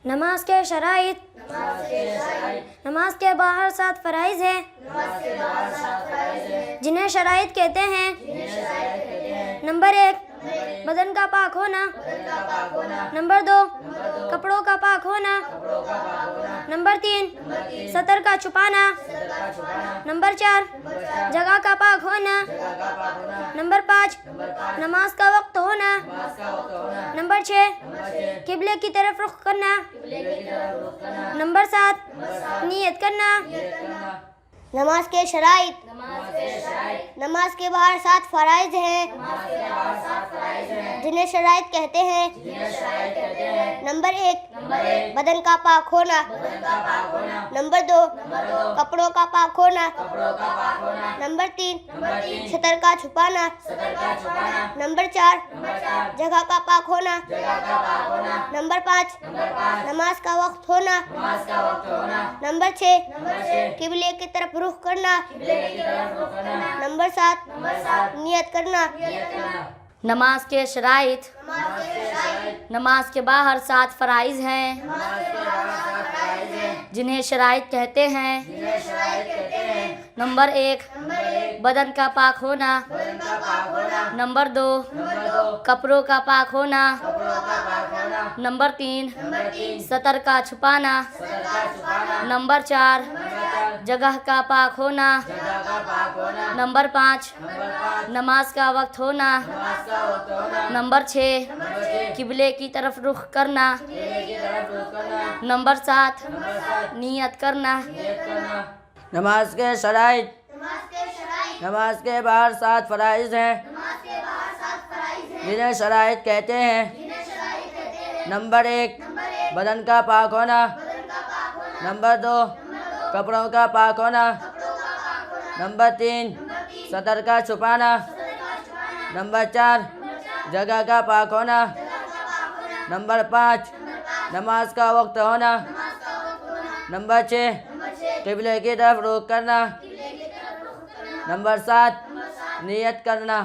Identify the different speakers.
Speaker 1: नमाज के शराइत। नमाज के बाहर 7 फ़राइज़ हैं जिन्हें शराइत कहते हैं। नंबर 1, बदन का पाक होना। नंबर 2, कपड़ों का पाक होना। नंबर 3, सतर का छुपाना। नंबर 4, जगह का पाक होना। नंबर 5, नमाज का वक्त होना। नंबर 6, किबले की तरफ रुख करना। नंबर 7, नियत करना।
Speaker 2: नमाज के शराइत। नमाज के बाहर 7 फ़राइज़ हैं जिन्हें शराइत कहते हैं। नंबर 1, बदन का पाक होना। नंबर 2, कपड़ों का पाक होना। नंबर 3, सतर का छुपाना। नंबर 4, जगह का पाक होना। नंबर 5, नमाज का वक्त होना। नंबर 6, किबले की तरफ रुख करना। नंबर 7, नियत करना।
Speaker 3: नमाज के शराइत। नमाज के बाहर 7 फ़राइज़ हैं जिन्हें शराइत कहते हैं। नंबर 1, बदन का पाक होना। नंबर 2, कपड़ों का पाक होना। नंबर 3, सतर का छुपाना। नंबर 4, जगह का पाक होना। नंबर 5, नमाज का वक्त होना। नंबर 6, किबले की तरफ रुख करना। नंबर 7, नियत करना।
Speaker 4: नमाज के शराइत। नमाज के बाहर 7 फ़राइज़ हैं जिन्हें शराइत कहते हैं। नंबर 1, बदन का पाक होना। नंबर 2, कपड़ों का पाक होना। नंबर 3, सतर का छुपाना। नंबर 4, जगह का पाक होना। नंबर 5, नमाज का वक्त होना। नंबर 6, किबले की तरफ रुख करना। नंबर 7, नियत करना।